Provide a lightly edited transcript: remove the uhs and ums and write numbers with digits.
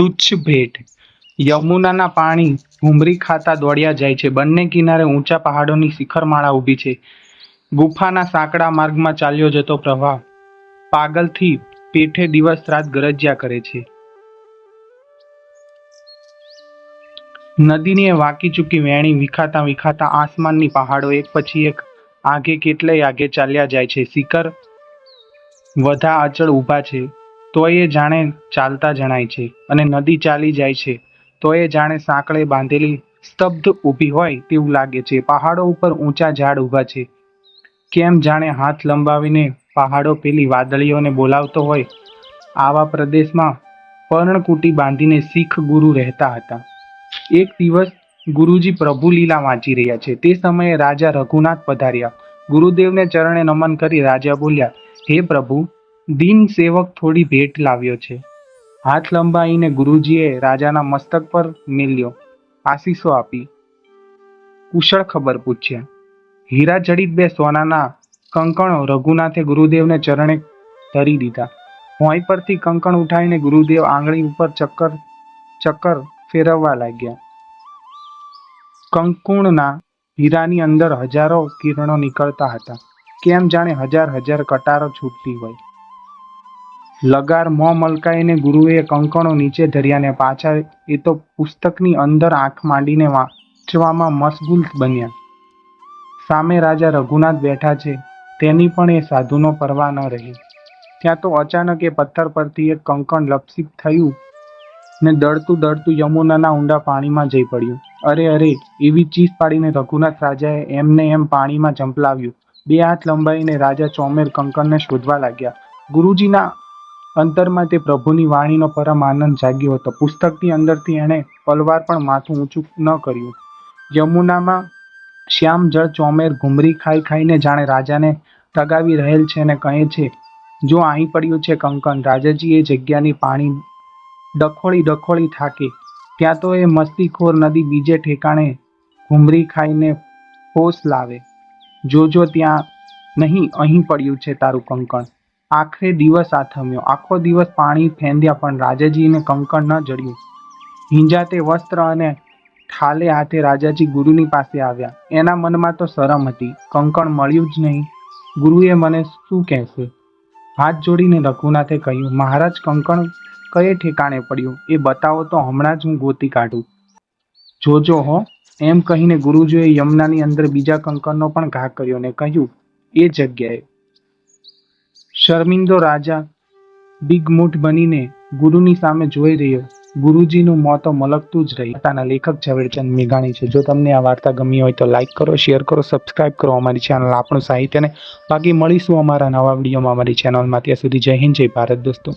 તુચ્છ ભેટ. યમુનાના પાણી ઘૂમરી ખાતા દોડ્યા જાય છે. બંને કિનારે ઊંચા પહાડોની શિખરમાળા ઊભી છે. ગુફાના સાંકડા માર્ગમાં ચાલ્યો જતો પ્રવાહ પાગલથી પેઠે દિવસ રાત ગરજ્યા કરે છે. નદીની વાંકી ચૂકી વેણી વિખાતા વિખાતા આસમાનની પહાડો એક પછી એક આગે કેટલેય આગે ચાલ્યા જાય છે. શિખર વધા અચળ ઊભા છે તોય એ જાણે ચાલતા જણાય છે, અને નદી ચાલી જાય છે તો એ જાણે સાંકળે બાંધેલી સ્તબ્ધ ઊભી હોય તેવું લાગે છે. પહાડો ઉપર ઊંચા ઝાડ ઊભા છે, કેમ જાણે હાથ લંબાવીને પહાડો પેલી વાદળીઓને બોલાવતો હોય. આવા પ્રદેશમાં પર્ણકુટી બાંધીને શીખ ગુરુ રહેતા હતા. એક દિવસ ગુરુજી પ્રભુ લીલા વાંચી રહ્યા છે તે સમયે રાજા રઘુનાથ પધાર્યા. ગુરુદેવને ચરણે નમન કરી રાજા બોલ્યા, હે પ્રભુ, દીન સેવક થોડી ભેટ લાવ્યો છે. હાથ લંબાઈને ગુરુજીએ રાજાના મસ્તક પર મેલ્યો, આશીષો આપી, કુશળ ખબર પૂછ્યા. હીરા જડિત 2 સોનાના કંકણો રઘુનાથે ગુરુદેવને ચરણે ધરી દીધા. ભોંય પરથી કંકણ ઉઠાવીને ગુરુદેવ આંગળી ઉપર ચક્કર ફેરવવા લાગ્યા. કંકુણના હીરાની અંદર હજારો કિરણો નીકળતા હતા, કેમ જાણે હજાર હજાર કટારો છૂટતી હોય. લગાર મોં મલકાઈને ગુરુએ કંકણો નીચે ધર્યા ને પાછા એ તો પુસ્તકની અંદર આંખ માંડીને વાંચવામાં મશગુલ બન્યા. સામે રાજા રઘુનાથ બેઠા છે તેની પણ એ સાધુનો પરવા ન રહી. ત્યાં તો અચાનક એ પથ્થર પરથી એક કંકણ લપસિત થયું ને દળતું દળતું યમુનાના ઊંડા પાણીમાં જઈ પડ્યું. અરે અરે, એવી ચીસ પાડીને રઘુનાથ રાજાએ એમને એમ પાણીમાં ઝંપલાવ્યું. 2 હાથ લંબાઈને રાજા ચોમેર કંકણને શોધવા લાગ્યા. ગુરુજીના અંતરમાં તે પ્રભુની વાણીનો પરમ આનંદ જાગ્યો હતો. પુસ્તકની અંદરથી એણે પલવાર પણ માથું ઊંચું ન કર્યું. યમુનામાં શ્યામ જળ ચોમેર ઘૂમરી ખાઈ ખાઈને જાણે રાજાને ટગાવી રહેલ છે ને કહે છે, જો અહીં પડ્યું છે કંકણ. રાજાજી એ જગ્યાની પાણી ડખોળી ડખોળી થાકે ત્યાં તો એ મસ્તીખોર નદી બીજે ઠેકાણે ઘૂમરી ખાઈને હોશ લાવે. જોજો ત્યાં નહીં, અહીં પડ્યું છે તારું કંકણ. આખરે દિવસ આથમ્યો. આખો દિવસ પાણી ફેંદ્યા પણ રાજાજીને કંકણ ન જડ્યું. હિંજાતે વસ્ત્ર અને ઠાલે હાથે રાજાજી ગુરુની પાસે આવ્યા. એના મનમાં તો શરમ હતી, કંકણ મળ્યું જ નહીં, ગુરુએ મને શું કહેશે. હાથ જોડીને રઘુનાથે કહ્યું, મહારાજ, કંકણ કયે ઠેકાણે પડ્યું એ બતાવો તો હમણાં જ હું ગોતી કાઢું. જોજો હો. એમ કહીને ગુરુજીએ યમુનાની અંદર બીજા કંકણનો પણ ઘા કર્યો ને કહ્યું, એ જગ્યાએ. શર્મિંદો રાજા દિગ્મૂઢ બનીને ગુરુની સામે જોઈ રહ્યો. ગુરુજીનું મોં તો મલકતું જ રહ્યું. વાર્તાના લેખક ઝવેરચંદ મેઘાણી છે. જો તમને આ વાર્તા ગમી હોય તો લાઈક કરો, શેર કરો, સબસ્ક્રાઇબ કરો અમારી ચેનલ આપણું સાહિત્યને. બાકી મળીશું અમારા નવા વિડીયોમાં અમારી ચેનલમાં. ત્યાં સુધી જય હિન્દ, જય ભારત દોસ્તો.